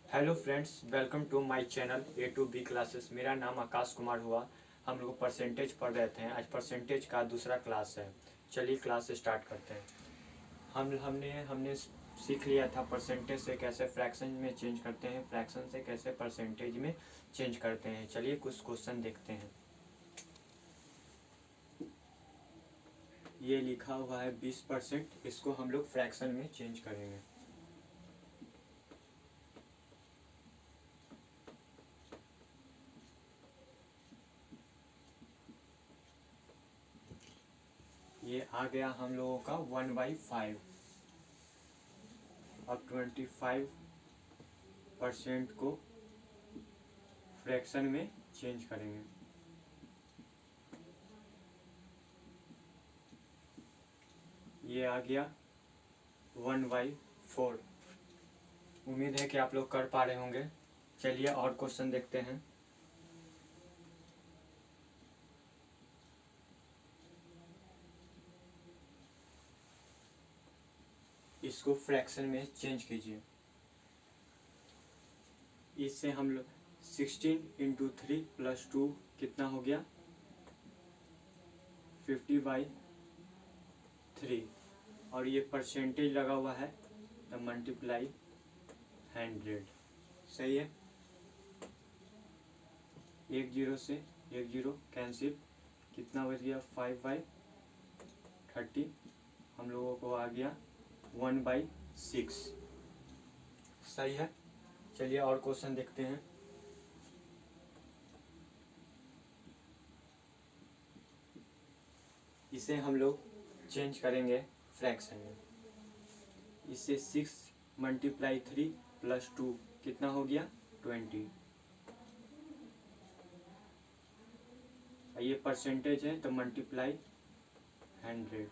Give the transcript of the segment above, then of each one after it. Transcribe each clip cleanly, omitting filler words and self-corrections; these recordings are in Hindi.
Hello friends, welcome to my channel A to B classes. मेरा नाम आकाश कुमार हुआ। हम लोग परसेंटेज पढ़ रहे थे। आज परसेंटेज का दूसरा क्लास है। चलिए क्लास स्टार्ट करते हैं। हमने सीख लिया था परसेंटेज से कैसे फ्रैक्शन में चेंज करते हैं, फ्रैक्शन से कैसे परसेंटेज में चेंज करते हैं। चलिए कुछ क्वेश्चन देखते हैं। ये लिखा हुआ है 20%, इसको हम लोग फ्रैक्शन में चेंज करेंगे। ये आ गया हम लोगों का 1/5। अब 25% को फ्रैक्शन में चेंज करेंगे। ये आ गया 1/4। उम्मीद है कि आप लोग कर पा रहे होंगे। चलिए और क्वेश्चन देखते हैं। इसको फ्रैक्शन में चेंज कीजिए। इससे हम लोग 16 × 3 + 2 कितना हो गया 50/3। और ये परसेंटेज लगा हुआ है तो मल्टीप्लाई 100। सही है। 1 0 से 1 0 कैंसिल, कितना बच गया 5/30। हम लोगों को आ गया 1/6। सही है। चलिए और क्वेश्चन देखते हैं। इसे हम लोग चेंज करेंगे फ्रैक्शन में। इससे 6 × 3 + 2 कितना हो गया 20। ये परसेंटेज है तो मल्टीप्लाई 100।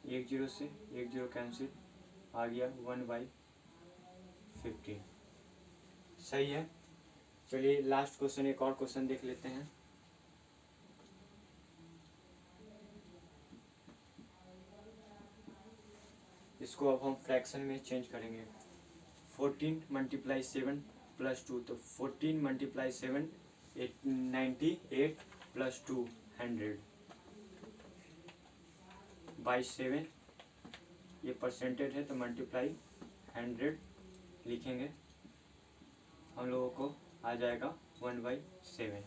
एक 0 से 1 0 कैंसिल, आ गया 1/15। सही है। चलिए लास्ट क्वेश्चन, एक और क्वेश्चन देख लेते हैं। इसको अब हम फ्रैक्शन में चेंज करेंगे। 14 × 7 + 2, तो 14 × 7 98 + 2 100/7। ये परसेंटेज है तो मल्टीप्लाई 100 लिखेंगे। हम लोगों को आ जाएगा 1/7।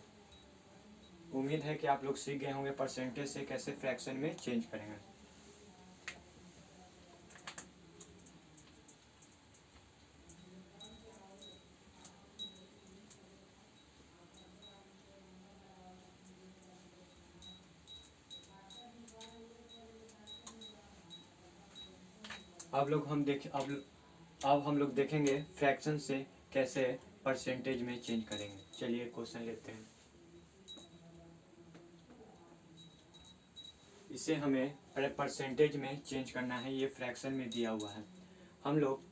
उम्मीद है कि आप लोग सीख गए होंगे परसेंटेज से कैसे फ्रैक्शन में चेंज करेंगे। अब हम लोग देखेंगे फ्रैक्शन से कैसे परसेंटेज में चेंज करेंगे। चलिए क्वेश्चन लेते हैं। इसे हमें परसेंटेज में चेंज करना है। ये फ्रैक्शन में दिया हुआ है। हम लोग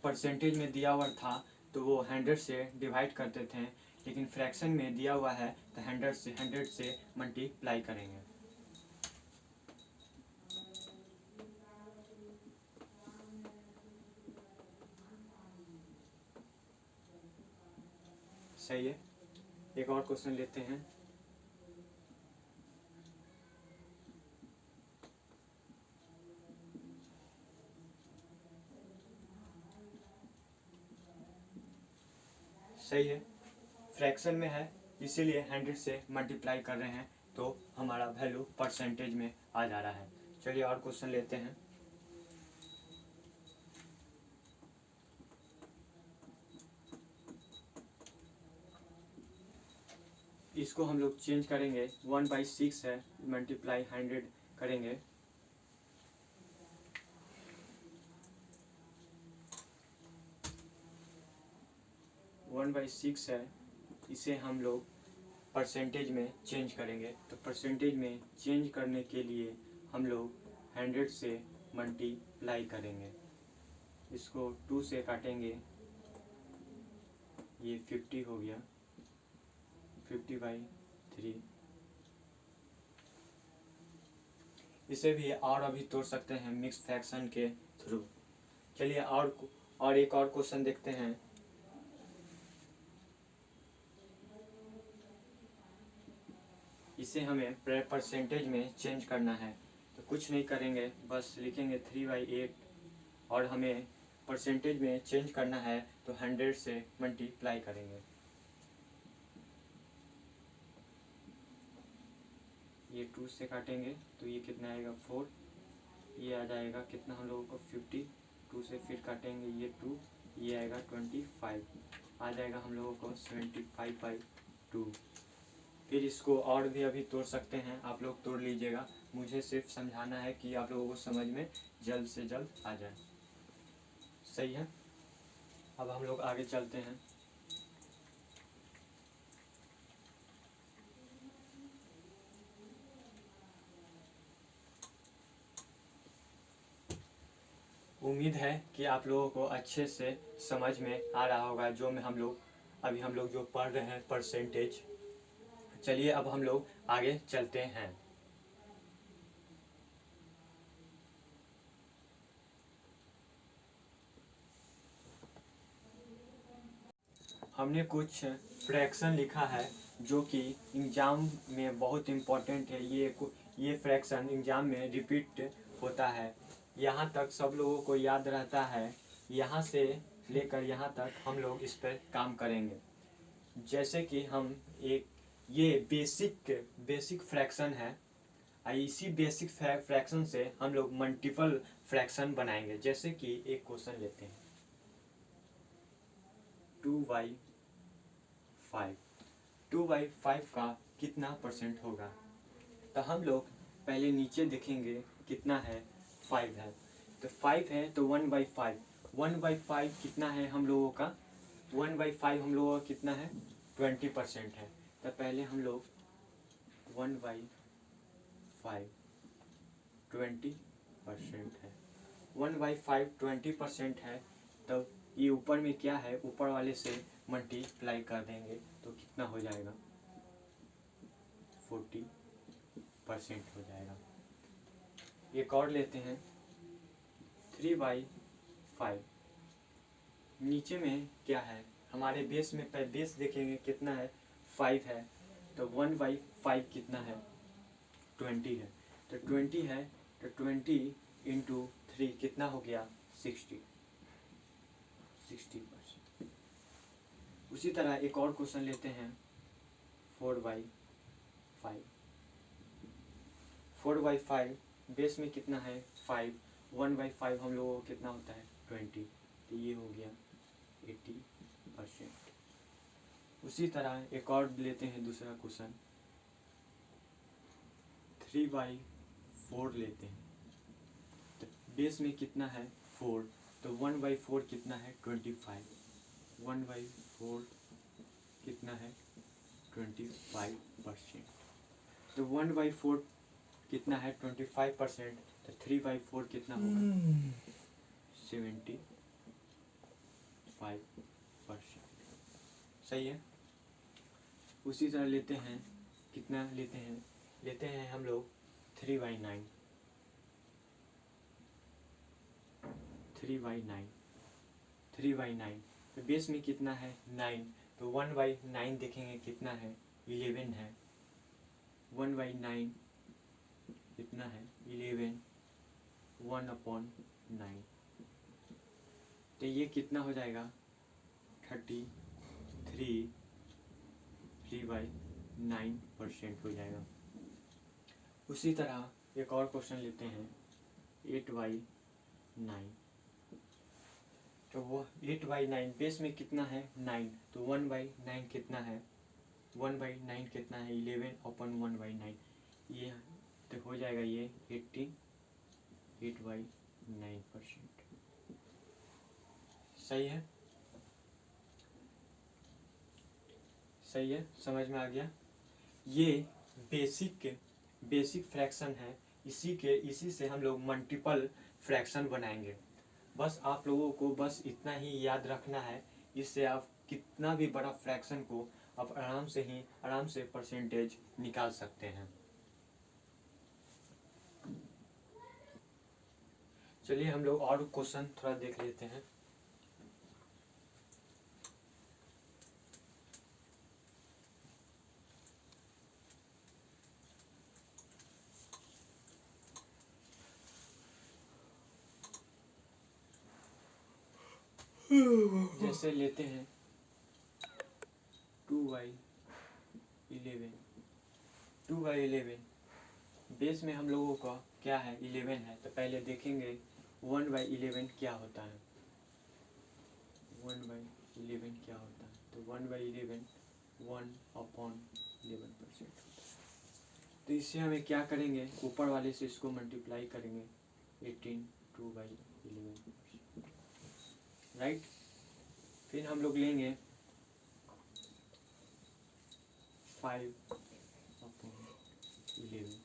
परसेंटेज में दिया हुआ था तो वो 100 से डिवाइड करते थे, लेकिन फ्रैक्शन में दिया हुआ है तो 100 से मल्टीप्लाई करेंगे। सही है। एक और क्वेश्चन लेते हैं। सही है। फ्रैक्शन में है इसीलिए 100 से मल्टीप्लाई कर रहे हैं तो हमारा वैल्यू परसेंटेज में आ जा रहा है। चलिए और क्वेश्चन लेते हैं। इसको हम लोग चेंज करेंगे। 1/6 है, मल्टीप्लाई 100 करेंगे। वन बाई सिक्स है, इसे हम लोग परसेंटेज में चेंज करेंगे। तो परसेंटेज में चेंज करने के लिए हम लोग 100 से मल्टीप्लाई करेंगे। इसको 2 से काटेंगे, ये 50 हो गया 50/3। इसे भी और अभी तोड़ सकते हैं मिक्स फ्रैक्शन के थ्रू। चलिए और एक और क्वेश्चन देखते हैं। इसे हमें परसेंटेज में चेंज करना है, तो कुछ नहीं करेंगे, बस लिखेंगे 3/8 और हमें परसेंटेज में चेंज करना है तो 100 से मल्टीप्लाई करेंगे। ये 2 से काटेंगे तो ये कितना आएगा 4, ये आ जाएगा कितना हम लोगों को 50, 2 से फिर काटेंगे ये 2, ये आएगा 25, आ जाएगा हम लोगों को 75/2। फिर इसको और भी अभी तोड़ सकते हैं, आप लोग तोड़ लीजिएगा, मुझे सिर्फ समझाना है कि आप लोगों को समझ में जल्द से जल्द आ जाए। सही है, अब हम लोग आगे चलते हैं। उम्मीद है कि आप लोगों को अच्छे से समझ में आ रहा होगा जो हम लोग जो पढ़ रहे हैं परसेंटेज। चलिए अब हम लोग आगे चलते हैं। हमने कुछ फ्रैक्शन लिखा है जो कि एग्जाम में बहुत इम्पोर्टेंट है। ये फ्रैक्शन एग्जाम में रिपीट होता है, यहाँ तक सब लोगों को याद रहता है। यहाँ से लेकर यहाँ तक हम लोग इस पर काम करेंगे। जैसे कि हम ये बेसिक फ्रैक्शन है, इसी बेसिक फ्रैक्शन से हम लोग मल्टीपल फ्रैक्शन बनाएंगे। जैसे कि एक क्वेश्चन लेते हैं 2/5। 2/5 का कितना परसेंट होगा? तो हम लोग पहले नीचे देखेंगे कितना है, 5 है, तो 5 है तो 1/5। 1/5 कितना है हम लोगों का? 1/5 हम लोगों का कितना है? 20% है। तो पहले हम लोग 1/5 20% है। 1/5 20% है, तब ये ऊपर में क्या है, ऊपर वाले से मल्टीप्लाई कर देंगे तो कितना हो जाएगा? 40% हो जाएगा। एक और लेते हैं 3/5। नीचे में क्या है हमारे बेस में, बेस देखेंगे कितना है, 5 है, तो 1/5 कितना है? 20 है, तो 20 है तो 20 × 3 कितना हो गया? 60%। उसी तरह एक और क्वेश्चन लेते हैं 4/5। 4/5 बेस में कितना है? 5, 1/5 हम लोगों को कितना होता है? 20, तो ये हो गया 80%। उसी तरह एक और लेते हैं दूसरा क्वेश्चन 3/4 लेते हैं, तो बेस में कितना है? 4, तो 1/4 कितना है? 25। 1/4 कितना है? 25%। तो 1/4 कितना है? 25%, तो 3/4 कितना होगा? 75%। सही है। उसी तरह लेते हैं, कितना लेते हैं हम लोग 3/9। 3/9 तो बेस में कितना है? 9, तो 1/9 देखेंगे कितना है? 11 है। 1/9 कितना है? 11, 1/9, तो ये कितना हो जाएगा? 3/9% हो जाएगा। उसी तरह एक और क्वेश्चन लेते हैं 8/9। तो वो 8/9 बेस में कितना है? 9, तो 1/9 कितना है? 1/9 कितना है? 11/1/9, ये तो हो जाएगा ये 8/9%। सही है, सही है, समझ में आ गया। ये बेसिक फ्रैक्शन है, इसी से हम लोग मल्टीपल फ्रैक्शन बनाएंगे। बस आप लोगों को बस इतना ही याद रखना है, इससे आप कितना भी बड़ा फ्रैक्शन को आप आराम से परसेंटेज निकाल सकते हैं। चलिए हम लोग और क्वेश्चन थोड़ा देख लेते हैं। जैसे लेते हैं 2/11। 2/11 बेस में हम लोगों का क्या है 11 है, तो पहले देखेंगे 1/11 क्या होता है। 1/11 क्या होता है, तो 1/11 1/11% होता है। तो इससे हमें क्या करेंगे, ऊपर वाले से इसको मल्टीप्लाई करेंगे 18 2/11, राइट। फिर हम लोग लेंगे 5/11।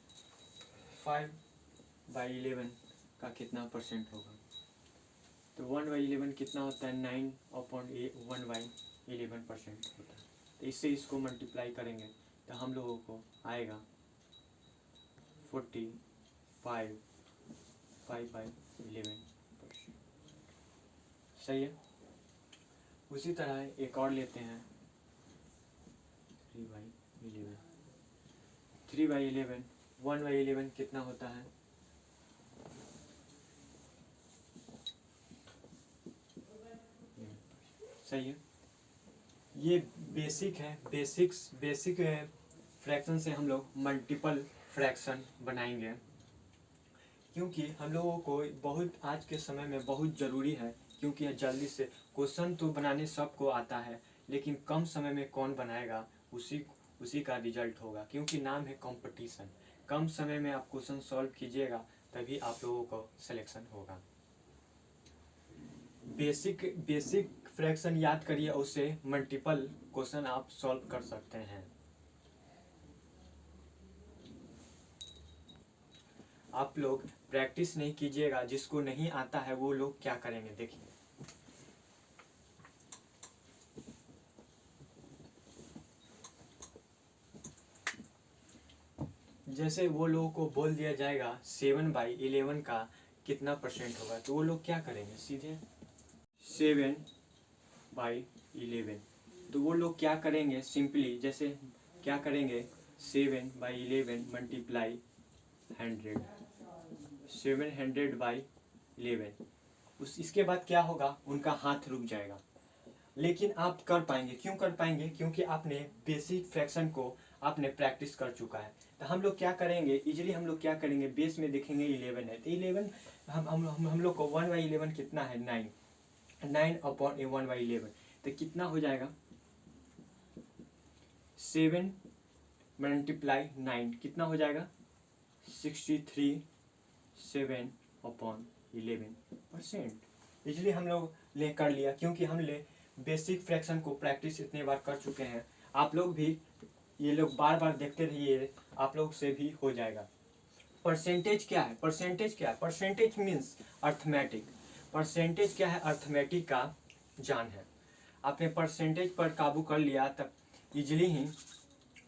5/11 का कितना परसेंट होगा, तो 1/11 कितना होता है 9/1/11% होता है। तो इससे इसको मल्टीप्लाई करेंगे तो हम लोगों को आएगा 5/11%। सही है। उसी तरह एक और लेते हैं 3/11। 3/11 1/11 कितना होता है, सही है। ये बेसिक है, बेसिक फ्रैक्शन से हम लोग मल्टीपल फ्रैक्शन बनाएंगे, क्योंकि हम लोगों को बहुत आज के समय में बहुत ज़रूरी है, क्योंकि यह जल्दी से क्वेश्चन तो बनाने सबको आता है, लेकिन कम समय में कौन बनाएगा उसी का रिजल्ट होगा, क्योंकि नाम है कंपटीशन। कम समय में आप क्वेश्चन सॉल्व कीजिएगा तभी आप लोगों को सिलेक्शन होगा। बेसिक फ्रैक्शन याद करिए, उससे मल्टीपल क्वेश्चन आप सॉल्व कर सकते हैं। आप लोग प्रैक्टिस नहीं कीजिएगा, जिसको नहीं आता है वो लोग क्या करेंगे देखिए। जैसे वो लोगों को बोल दिया जाएगा 7/11 का कितना परसेंट होगा, तो वो लोग क्या करेंगे, सीधे 7/11। तो वो लोग क्या करेंगे, सिंपली जैसे क्या करेंगे 7/11 मल्टीप्लाई 100, 700/11। इसके बाद क्या होगा, उनका हाथ रुक जाएगा। लेकिन आप कर पाएंगे, क्यों कर पाएंगे, क्योंकि आपने बेसिक फ्रैक्शन को आपने प्रैक्टिस कर चुका है। तो हम लोग क्या करेंगे, इजीली हम लोग क्या करेंगे, बेस में देखेंगे 11 है, तो 11 हम लोग को 1/11 कितना है 9/1/11, तो कितना हो जाएगा 7 मल्टीप्लाई 9 कितना हो जाएगा 63 7/11%। इसलिए हम लोग ले कर लिया, क्योंकि हम बेसिक फ्रैक्शन को प्रैक्टिस इतने बार कर चुके हैं। आप लोग भी ये लोग बार बार देखते रहिए, आप लोग से भी हो जाएगा। परसेंटेज क्या है, परसेंटेज मीन्स अर्थमेटिक। परसेंटेज क्या है, अर्थमेटिक का जान है। आपने परसेंटेज पर काबू कर लिया तब इजीली ही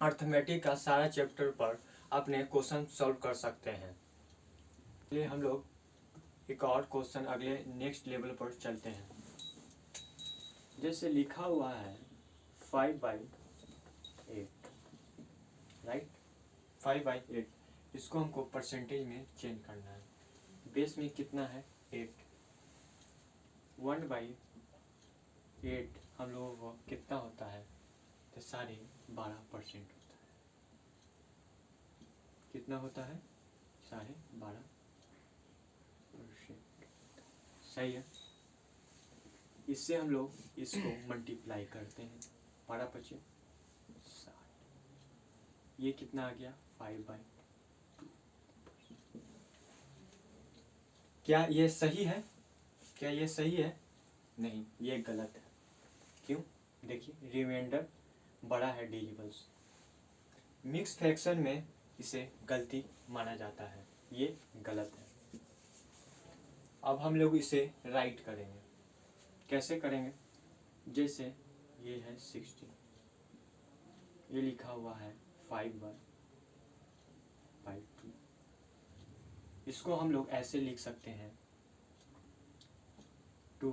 अर्थमेटिक का सारा चैप्टर पर अपने क्वेश्चन सॉल्व कर सकते हैं। इसलिए हम लोग एक और क्वेश्चन अगले नेक्स्ट लेवल पर चलते हैं। जैसे लिखा हुआ है 5/8, राइट। 5/8 इसको हमको परसेंटेज में चेंज करना है। बेस में कितना है 8, 1/8 हम लोगों को कितना होता है, तो 12.5% होता है। कितना होता है 12.5%, सही है। इससे हम लोग इसको मल्टीप्लाई करते हैं, 12×5 60। ये कितना आ गया 5/2। क्या ये सही है, क्या ये सही है, नहीं ये गलत है। क्यों, देखिए रिमाइंडर बड़ा है डिजिबल्स, मिक्स फ्रैक्शन में इसे गलती माना जाता है, ये गलत है। अब हम लोग इसे राइट करेंगे, कैसे करेंगे, जैसे ये है 60, ये लिखा हुआ है 5/2। इसको हम लोग ऐसे लिख सकते हैं 2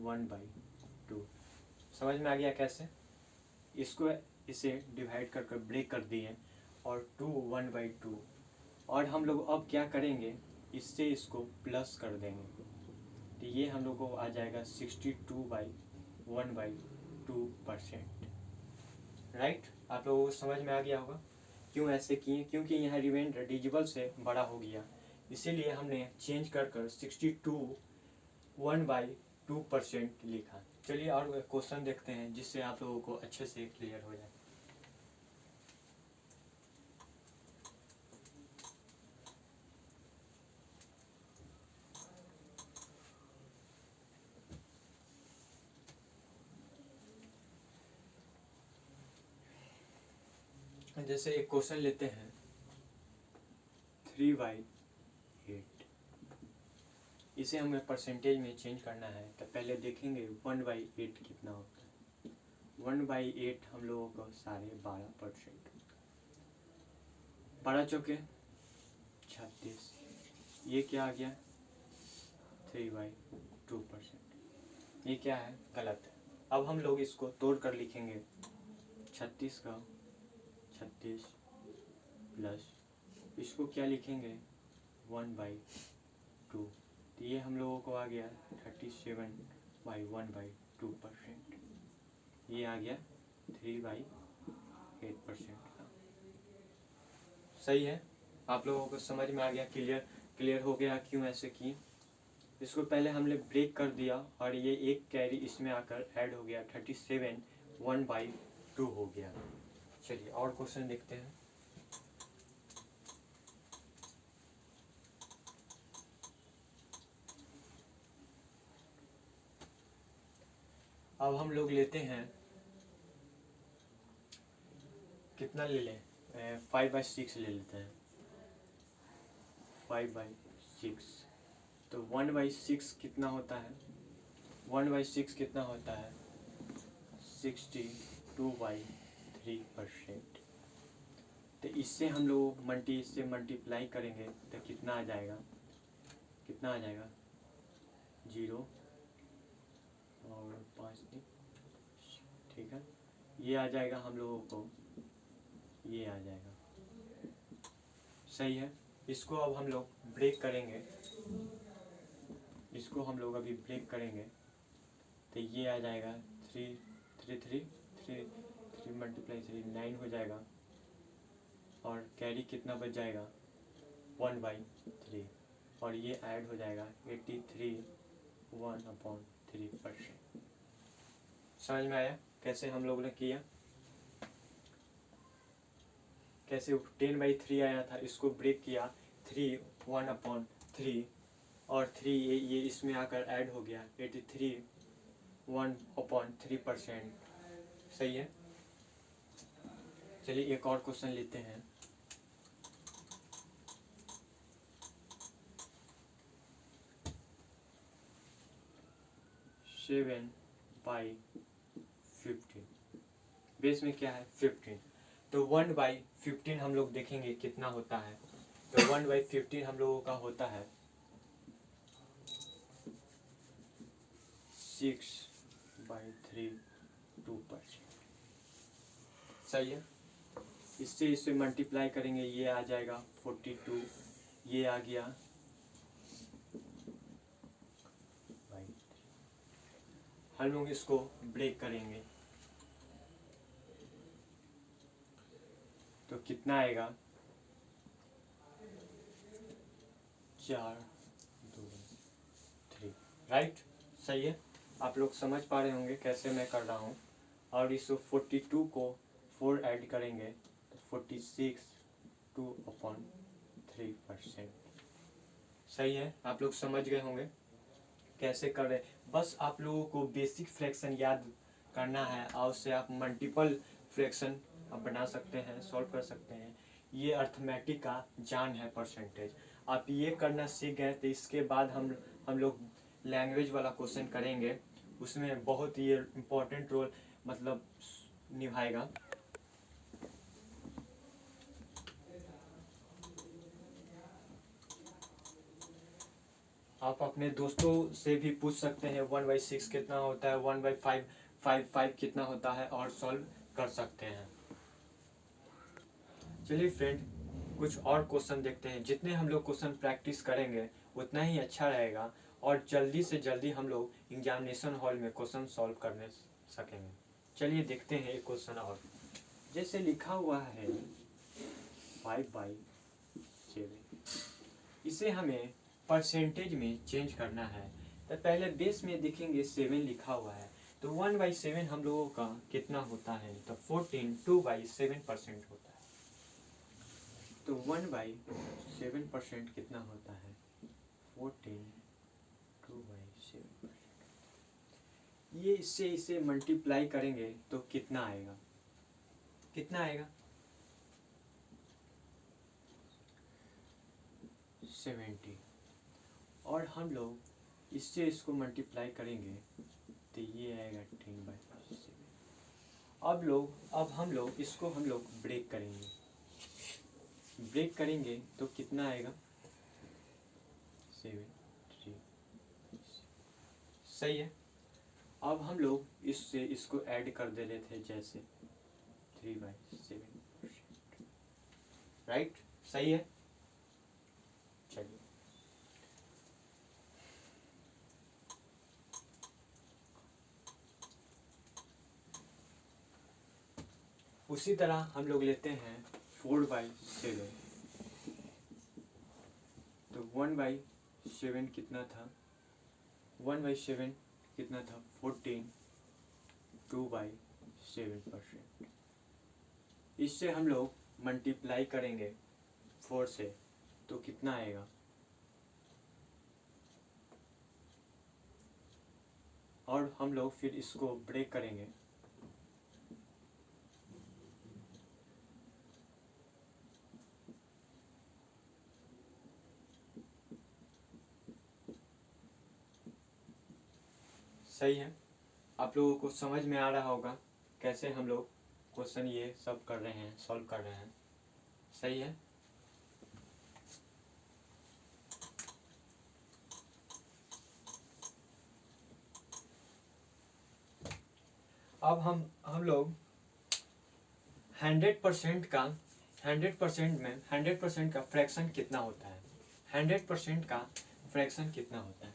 1/2। समझ में आ गया कैसे? इसको इसे डिवाइड कर ब्रेक कर दिए और 2 1/2। और हम लोग अब क्या करेंगे, इससे इसको प्लस कर देंगे, तो ये हम लोग को आ जाएगा 62/1/2%। राइट? आप लोगों को समझ में आ गया होगा क्यों ऐसे किए, क्योंकि यहाँ रिमाइंडर डिजिबल से बड़ा हो गया, इसीलिए हमने चेंज कर 62/1/2% लिखा। चलिए और क्वेश्चन देखते हैं जिससे आप लोगों को अच्छे से क्लियर हो जाए। जैसे एक क्वेश्चन लेते हैं 3/8, इसे हमें परसेंटेज में चेंज करना है, तो पहले देखेंगे 1/8 कितना होता है। 1/8 हम लोगों को 12.5%, 12 चौके 36, ये क्या आ गया 3/2%, ये क्या है गलत है। अब हम लोग इसको तोड़ कर लिखेंगे 36 का 36 प्लस इसको क्या लिखेंगे 1/2, तो ये हम लोगों को आ गया 37/1/2%, ये आ गया 3/8% का। सही है? आप लोगों को समझ में आ गया, क्लियर हो गया क्यों ऐसे किए। इसको पहले हमने ब्रेक कर दिया और ये एक कैरी इसमें आकर ऐड हो गया 37/1/2 हो गया। चलिए और क्वेश्चन देखते हैं। अब हम लोग लेते हैं, कितना ले लें, 5/6 ले लेते हैं। 5/6 तो 1/6 कितना होता है, 1/6 कितना होता है 62/3%। तो इससे हम लोग इससे मल्टीप्लाई करेंगे तो कितना आ जाएगा, 0 और 5, ठीक है, ये आ जाएगा हम लोगों को, ये आ जाएगा। सही है? इसको अब हम लोग ब्रेक करेंगे, इसको हम लोग अभी ब्रेक करेंगे तो ये आ जाएगा 3 3 3 3 3 × 3 9 हो जाएगा, और कैरी कितना बच जाएगा 1/3, और ये ऐड हो जाएगा 83/1/3%। समझ में आया कैसे हम लोगों ने किया, कैसे 10/3 आया था, इसको ब्रेक किया 3 1/3, और 3 ये इसमें आकर ऐड हो गया 83/1/3%। सही है? चलिए एक और क्वेश्चन लेते हैं। सेवन बाई 15, बेस में क्या है 15, तो 1/15 हम लोग देखेंगे कितना होता है। तो 1/15 हम लोगों का होता है 6/3%। सही है? इससे मल्टीप्लाई करेंगे, ये आ जाएगा 42, ये आ गया हम लोग इसको ब्रेक करेंगे तो कितना आएगा 4 2 3। राइट? सही है? आप लोग समझ पा रहे होंगे कैसे मैं कर रहा हूँ। और इस 42 को 4 ऐड करेंगे तो 46 2/3%। सही है? आप लोग समझ गए होंगे कैसे कर रहे। बस आप लोगों को बेसिक फ्रैक्शन याद करना है और उससे आप मल्टीपल फ्रैक्शन आप बना सकते हैं, सॉल्व कर सकते हैं। ये अर्थमेटिक का जान है परसेंटेज। आप ये करना सीख गए तो इसके बाद हम लोग लैंग्वेज वाला क्वेश्चन करेंगे, उसमें बहुत ही इम्पोर्टेंट रोल मतलब निभाएगा। आप अपने दोस्तों से भी पूछ सकते हैं 1/6 कितना होता है, 1/5 कितना होता है, और सॉल्व कर सकते हैं। चलिए फ्रेंड, कुछ और क्वेश्चन देखते हैं। जितने हम लोग क्वेश्चन प्रैक्टिस करेंगे उतना ही अच्छा रहेगा, और जल्दी से जल्दी हम लोग एग्जामिनेशन हॉल में क्वेश्चन सॉल्व करने सकेंगे। चलिए देखते हैं एक क्वेश्चन और। जैसे लिखा हुआ है 5/7, इसे हमें परसेंटेज में चेंज करना है। तो पहले बेस में देखेंगे 7 लिखा हुआ है, तो 1/7 हम लोगों का कितना होता है, तो 14 2/7% होता है। तो 1/7% कितना होता है, 14 2/7%। ये इससे इसे मल्टीप्लाई करेंगे तो कितना आएगा, कितना आएगा 70। और हम लोग इससे इसको मल्टीप्लाई करेंगे तो ये आएगा 10/7। अब हम लोग इसको ब्रेक करेंगे तो कितना आएगा 7 3। सही है। अब हम लोग इससे इसको ऐड कर दे रहे थे, जैसे 3/7%। राइट, सही है। चलिए उसी तरह हम लोग लेते हैं 4/7। तो 1/7 कितना था, 1/7 कितना था 14 2/7%। इससे हम लोग मल्टीप्लाई करेंगे 4 से तो कितना आएगा, और हम लोग फिर इसको ब्रेक करेंगे सही है। आप लोगों को समझ में आ रहा होगा कैसे हम लोग क्वेश्चन ये सब कर रहे हैं, सॉल्व कर रहे हैं। सही है। अब हम लोग 100% में 100% का फ्रैक्शन कितना होता है, 100% का फ्रैक्शन कितना होता है,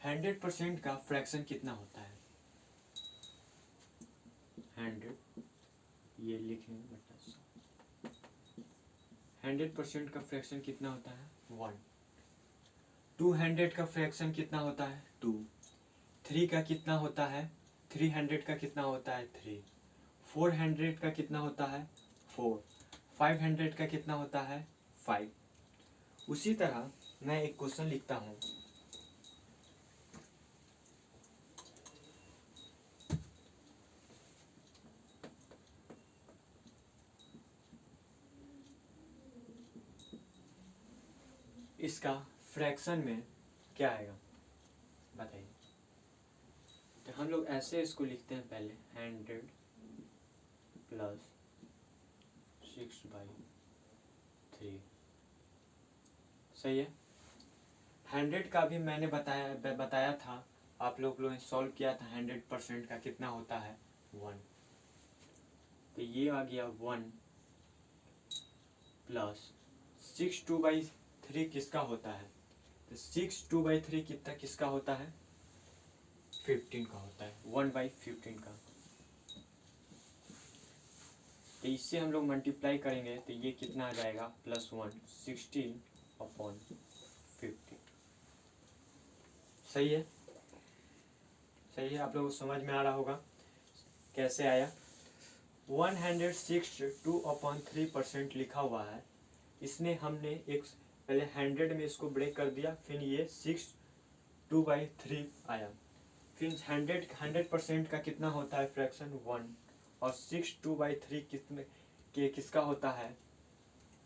100% का फ्रैक्शन कितना होता है, 100 ये लिखेंगे बटा 100% का फ्रैक्शन कितना होता है 1। 200 का फ्रैक्शन कितना होता है 2। 3 का कितना होता है, 300 का कितना होता है 3। 400 का कितना होता है 4। 500 का कितना होता है 5। उसी तरह मैं एक क्वेश्चन लिखता हूँ। इसका फ्रैक्शन में क्या आएगा बताइए। तो हम लोग ऐसे इसको लिखते हैं, पहले 100 + 6/3। सही है। 100 का भी मैंने बताया था, आप लोग ने सॉल्व किया था। 100% का कितना होता है 1। तो ये आ गया 1 + 6 2/3 किसका होता है, तो 6 2/3 कितना किसका होता है 15 का होता है, 1/15 का। तो इससे हम लोग मल्टीप्लाई करेंगे तो ये कितना आ जाएगा +1 16/15। सही है, सही है। आप लोगों को समझ में आ रहा होगा कैसे आया। 106 2/3% लिखा हुआ है, इसने हमने एक पहले 100 में इसको ब्रेक कर दिया, फिर ये 6 2/3 आया। फिर 100% का कितना होता है फ्रैक्शन 1, और 6 2/3 किसका होता है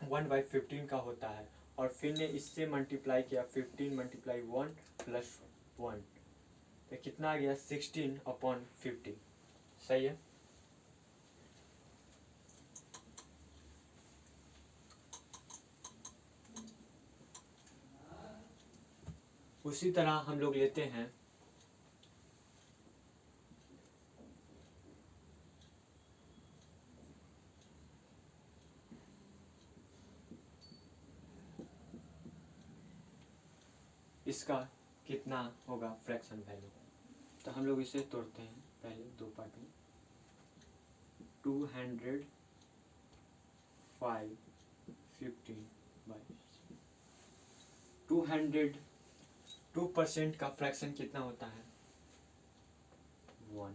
1/15 का होता है। और फिर ने इससे मल्टीप्लाई किया, 15 × 1 + 1, तो कितना आ गया 16/50। सही है। उसी तरह हम लोग लेते हैं इसका कितना होगा फ्रैक्शन वैल्यू। तो हम लोग इसे तोड़ते हैं पहले दो पार्ट में। 205 15 बाई 200 2% का फ्रैक्शन कितना होता है 1।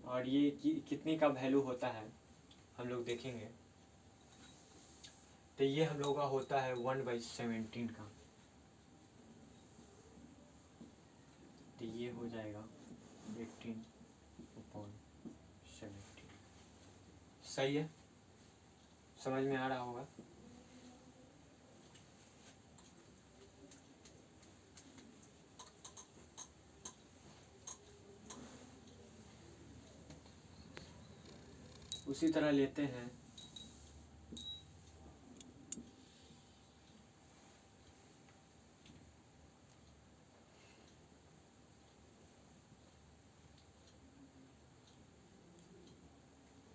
और ये कितने का वैल्यू होता है हम लोग देखेंगे। तो ये हम लोग का होता है 1/17 का। तो ये हो जाएगा 18/17। सही है, समझ में आ रहा होगा। उसी तरह लेते हैं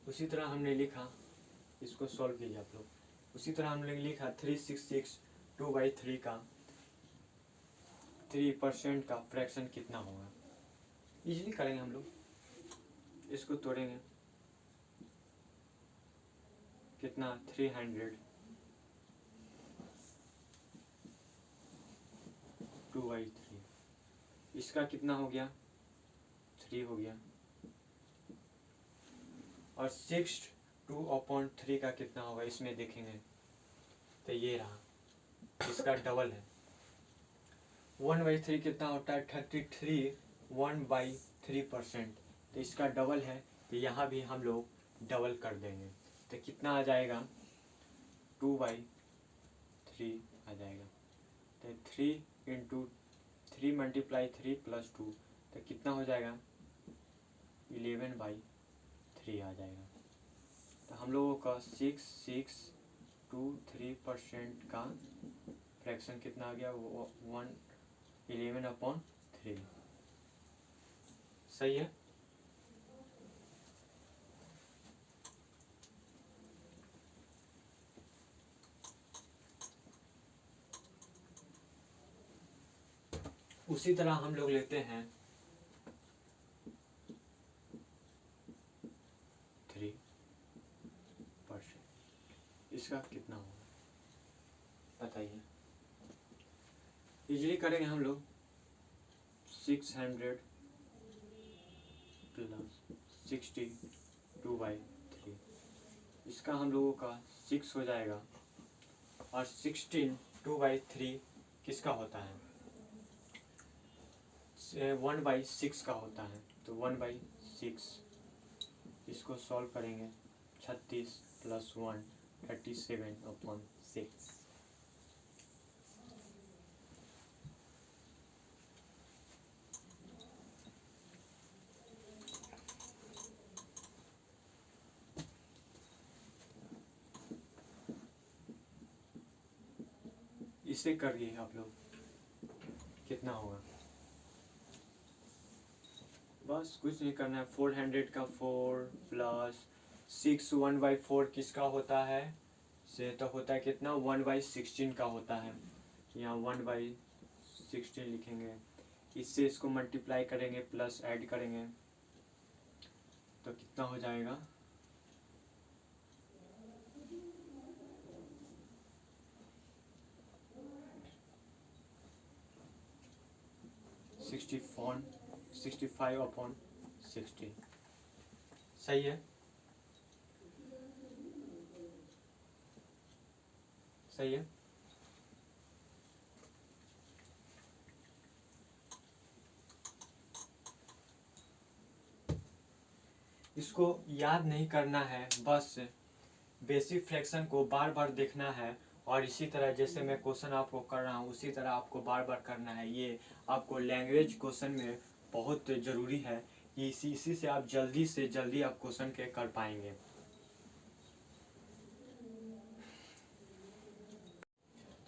उसी तरह हमने लिखा, इसको सॉल्व कीजिए आप लोग। उसी तरह हमने लिखा 366 2/3 का 3% का फ्रैक्शन कितना होगा। इजीली करेंगे हम लोग, इसको तोड़ेंगे कितना 300 2/3, इसका कितना हो गया 3 हो गया। और 6 2/3 का कितना होगा इसमें देखेंगे। तो ये रहा, इसका डबल है 1/3 कितना होता है 33 1/3%। तो इसका डबल है, तो यहाँ भी हम लोग डबल कर देंगे। तो कितना आ जाएगा 2/3 आ जाएगा। तो 3 × 3 × 3 + 2, तो कितना हो जाएगा 11/3 आ जाएगा। तो हम लोगों का 6623% का फ्रैक्शन कितना आ गया 11/3। सही है। उसी तरह हम लोग लेते हैं 3%, इसका कितना होगा बताइए। इजीली करेंगे हम लोग 600 + 60 2/3, इसका हम लोगों का 6 हो जाएगा। और 16 2/3 किसका होता है 1/6 का होता है। तो 1/6, इसको सॉल्व करेंगे 36 + 1 37/6। इसे करिए आप लोग, कितना होगा। बस कुछ नहीं करना है। 400 का 4 + 6 1/4 किसका होता है से तो होता है कितना 1/16 का होता है। यहाँ 1/16 लिखेंगे, इससे इसको मल्टीप्लाई करेंगे प्लस ऐड करेंगे तो कितना हो जाएगा 65/60। सही है, सही है। इसको याद नहीं करना है, बस बेसिक फ्रैक्शन को बार बार देखना है। और इसी तरह जैसे मैं क्वेश्चन आपको कर रहा हूँ उसी तरह आपको बार बार करना है। ये आपको लैंग्वेज क्वेश्चन में बहुत ज़रूरी है कि इसी से आप जल्दी से जल्दी आप क्वेश्चन के कर पाएंगे।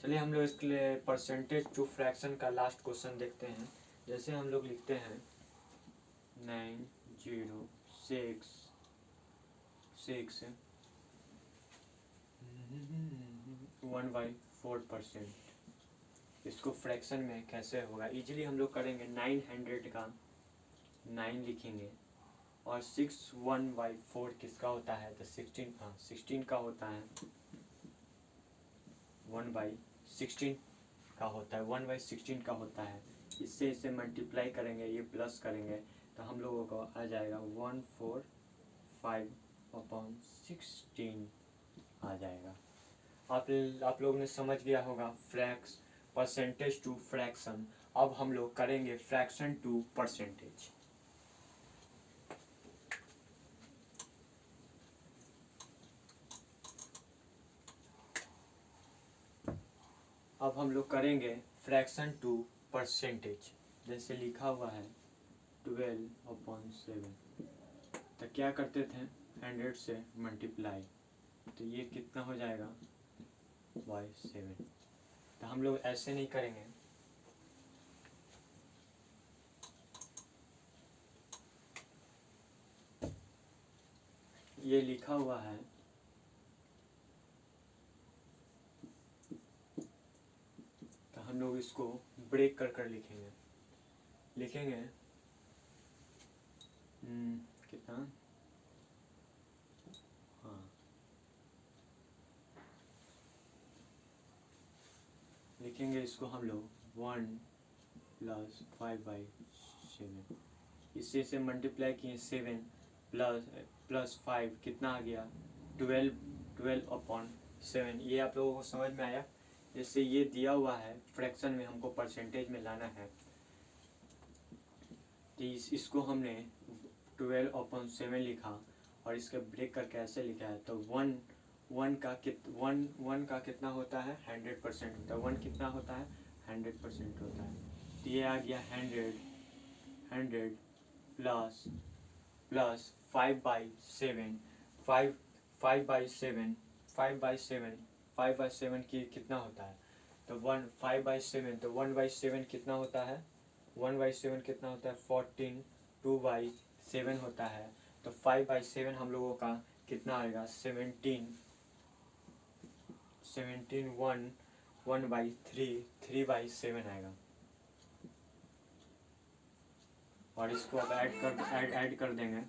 चलिए हम लोग इसके लिए परसेंटेज टू फ्रैक्शन का लास्ट क्वेश्चन देखते हैं। जैसे हम लोग लिखते हैं 906 1/4%। इसको फ्रैक्शन में कैसे होगा इजीली हम लोग करेंगे। 900 का 9 लिखेंगे और 6/1 किसका होता है तो 16 का होता है 1/16 का होता है 1/16 का होता है। इससे इसे मल्टीप्लाई करेंगे, ये प्लस करेंगे तो हम लोगों को आ जाएगा 145/16 आ जाएगा। आप लोग ने समझ गया होगा परसेंटेज टू फ्रैक्शन। अब हम लोग करेंगे फ्रैक्शन टू परसेंटेज। अब हम लोग करेंगे फ्रैक्शन टू परसेंटेज। जैसे लिखा हुआ है 12/7 तो क्या करते थे 100 से मल्टीप्लाई तो ये कितना हो जाएगा 7। तो हम लोग ऐसे नहीं करेंगे, ये लिखा हुआ है तो हम लोग इसको ब्रेक कर लिखेंगे कितना हाँ लिखेंगे इसको हम लोग 1 + 5/7। इससे मल्टीप्लाई किए 7 प्लस 5 कितना आ गया 12/7। ये आप लोगों को समझ में आया। जैसे ये दिया हुआ है फ्रैक्शन में हमको परसेंटेज में लाना है तो इसको हमने 12/7 लिखा और इसका ब्रेक करके ऐसे लिखा है तो 1 का कितना होता है 100%। तो 1 कितना होता है 100% होता है। तो ये आ गया 100 प्लस 5/7 5/7 की कितना होता है तो 5/7 तो 1/7 कितना होता है 1/7 कितना होता है 14 2/7 होता है। तो 5/7 हम लोगों का कितना आएगा 17 1/3 आएगा। और इसको अब ऐड कर देंगे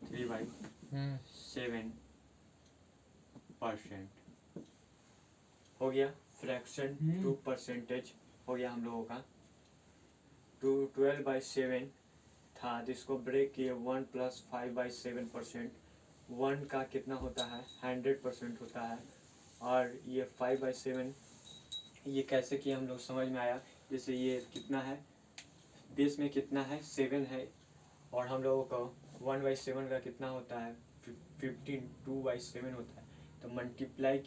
3/7% हो गया। फ्रैक्शन टू परसेंटेज हो गया हम लोगों का। 12/7 था तो इसको ब्रेक किए 1 + 5/7%। 1 का कितना होता है 100% होता है और ये 5/7 ये कैसे किया हम लोग समझ में आया। जैसे ये कितना है बेस में कितना है 7 है और हम लोगों को 1/7 का कितना होता है 15 2/7 होता है तो मल्टीप्लाई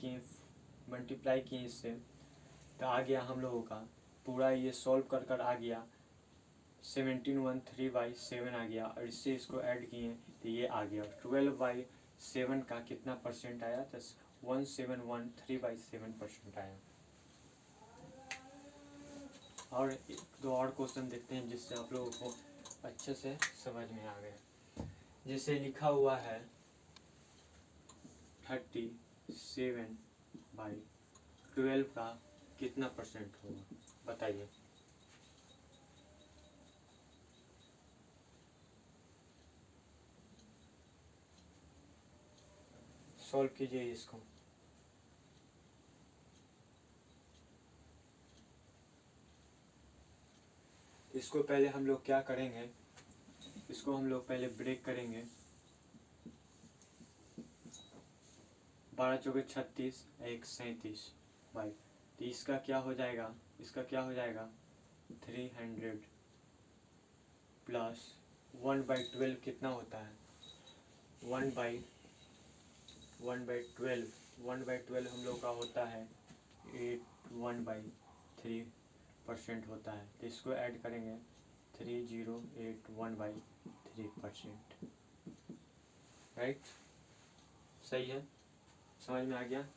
किए इससे तो आ गया हम लोगों का पूरा ये सॉल्व कर आ गया 17 3/7 आ गया और इससे इसको ऐड किए तो ये आ गया 12/7 का कितना परसेंट आया तो 1713/7% आया। और दो और क्वेश्चन देखते हैं जिससे आप लोगों को अच्छे से समझ में आ गया। जैसे लिखा हुआ है 37/12 का कितना परसेंट होगा बताइए। सॉल्व कीजिए इसको। इसको पहले हम लोग क्या करेंगे इसको हम लोग पहले ब्रेक करेंगे 12 चौके 36 1 37 बाई तो इसका क्या हो जाएगा 300 प्लस 1/12 कितना होता है 1/12 हम लोग का होता है 1/3% होता है तो इसको ऐड करेंगे 3081/3%। राइट सही है समझ में आ गया।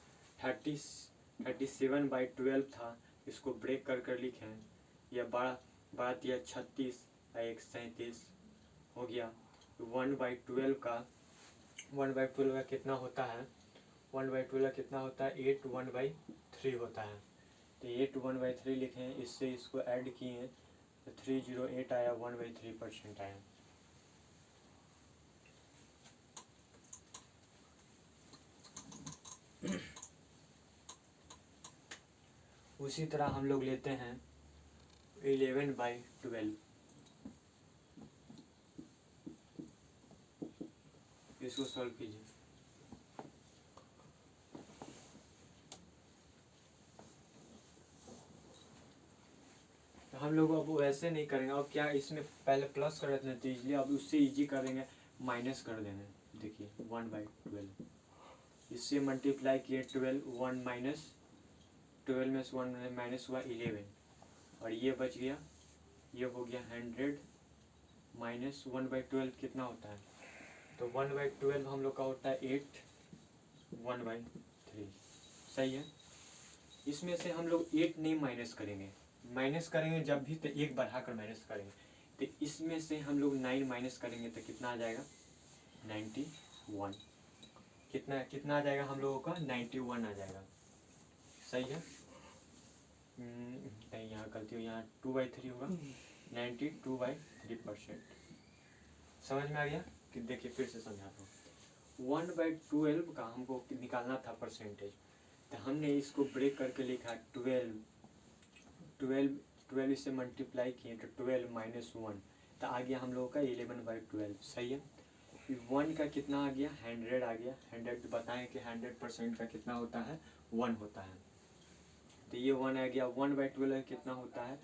37/12 था, इसको ब्रेक कर लिखें, यह 12 36 एक 37 हो गया। 1/12 का कितना होता है, 1/12 का कितना होता है, 8 1/3 होता है। तो 8 1/3 लिखें, इससे इसको ऐड किए तो 308 आया, 1/3% आया। उसी तरह हम लोग लेते हैं 11/12, इसको सॉल्व कीजिए। हम लोग अब वैसे नहीं करेंगे, अब क्या इसमें पहले प्लस कर देते हैं तो इसलिए अब उससे इजी करेंगे, माइनस कर देंगे। देखिए 1/12, इससे मल्टीप्लाई किए 12, 1 माइनस 12 में से 1 माइनस हुआ 11, और ये बच गया, ये हो गया 100 माइनस 1/12 कितना होता है, तो 1/12 हम लोग का होता है 8 1/3, सही है। इसमें से हम लोग 8 नहीं माइनस करेंगे जब भी तो एक बढ़ाकर माइनस करेंगे। तो इसमें से हम लोग 9 माइनस करेंगे तो कितना आ जाएगा, 91। कितना आ जाएगा हम लोगों का, 91 आ जाएगा, सही है। नहीं यहाँ गलती हो, यहाँ 2/3 होगा, 92/3%। समझ में आ गया कि, देखिए फिर से समझाता हूँ। 1/12 का हमको निकालना था परसेंटेज, तो हमने इसको ब्रेक करके लिखा 12 इससे मल्टीप्लाई किए तो 12 माइनस 1, तो आ गया हम लोगों का 11/12, सही है। 1 का कितना आ गया, 100 आ गया। 100 बताएं कि 100% का कितना होता है, 1 होता है। तो ये 1 आ गया। 1/12 कितना होता है,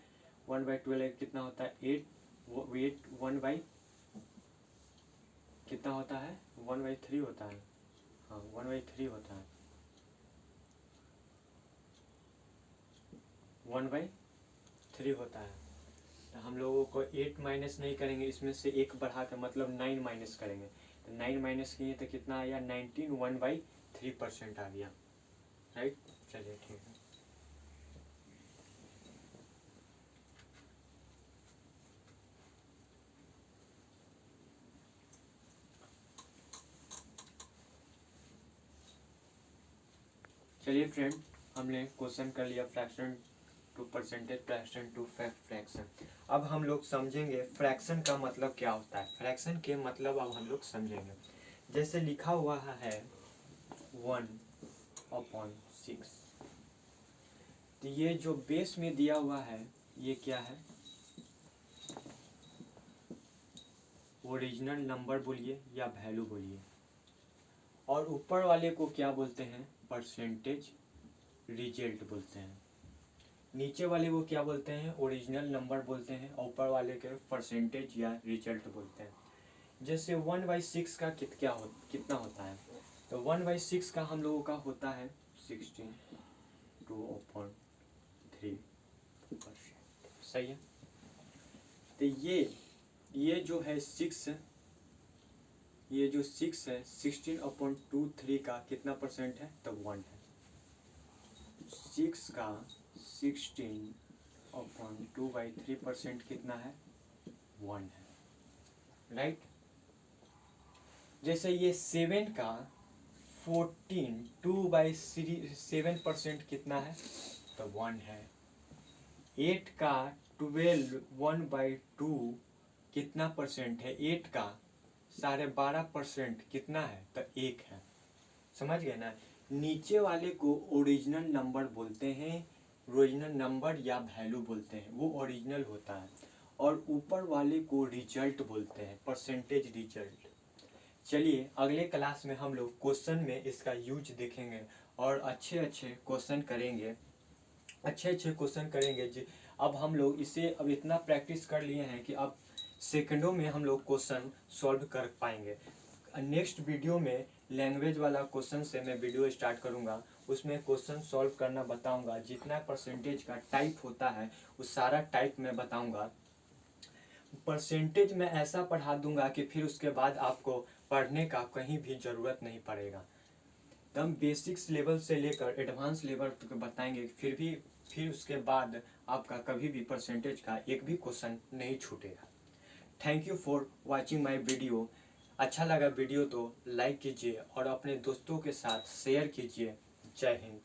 1/12 कितना होता है, 8 1 कितना होता है, 1/3 होता है, हाँ 1/3 होता है, 1/3 होता है। तो हम लोगों को 8 माइनस नहीं करेंगे, इसमें से एक बढ़ा कर मतलब 9 माइनस करेंगे। तो 9 माइनस किए तो कितना आया, 19 1/3% आ गया, राइट। चलिए ठीक है। चलिए फ्रेंड, हमने क्वेश्चन कर लिया fraction to percentage, fraction to fraction. अब हम लोग समझेंगे फ्रैक्शन का मतलब क्या होता है। फ्रैक्शन के मतलब अब हम लोग समझेंगे। जैसे लिखा हुआ है 1/6, तो ये जो बेस में दिया हुआ है ये क्या है, ओरिजिनल नंबर बोलिए या वैल्यू बोलिए, और ऊपर वाले को क्या बोलते हैं, परसेंटेज रिजल्ट बोलते हैं। नीचे वाले को क्या बोलते हैं, ओरिजिनल नंबर बोलते हैं, और ऊपर वाले के परसेंटेज या रिजल्ट बोलते हैं। जैसे 1/6 का कितना होता है, तो 1/6 का हम लोगों का होता है 16 2/3%, सही है। तो ये जो है 6, ये जो 6 है 16/23 का कितना परसेंट है, तो 1 है। 6 का 16/2/3% कितना है, 1 है, राइट। जैसे ये 7 का 14 2/7% कितना है, तो 1 है। 8 का 12 1/2 कितना परसेंट है, 8 का 12.5% कितना है, तो 1 है। समझ गए ना। नीचे वाले को ओरिजिनल नंबर बोलते हैं, ओरिजिनल नंबर या वैल्यू बोलते हैं, वो ओरिजिनल होता है। और ऊपर वाले को रिजल्ट बोलते हैं, परसेंटेज रिजल्ट। चलिए अगले क्लास में हम लोग क्वेश्चन में इसका यूज देखेंगे और अच्छे अच्छे क्वेश्चन करेंगे जी। अब हम लोग इसे अब इतना प्रैक्टिस कर लिए हैं कि अब सेकंडों में हम लोग क्वेश्चन सॉल्व कर पाएंगे। नेक्स्ट वीडियो में लैंग्वेज वाला क्वेश्चन से मैं वीडियो स्टार्ट करूंगा, उसमें क्वेश्चन सॉल्व करना बताऊंगा। जितना परसेंटेज का टाइप होता है उस सारा टाइप में बताऊंगा। परसेंटेज में ऐसा पढ़ा दूंगा कि फिर उसके बाद आपको पढ़ने का कहीं भी ज़रूरत नहीं पड़ेगा। तो हम बेसिक्स लेवल से लेकर एडवांस लेवल तक बताएंगे, फिर उसके बाद आपका कभी भी परसेंटेज का एक भी क्वेश्चन नहीं छूटेगा। Thank you for watching my video. अच्छा लगा वीडियो तो लाइक कीजिए और अपने दोस्तों के साथ शेयर कीजिए। जय हिंद।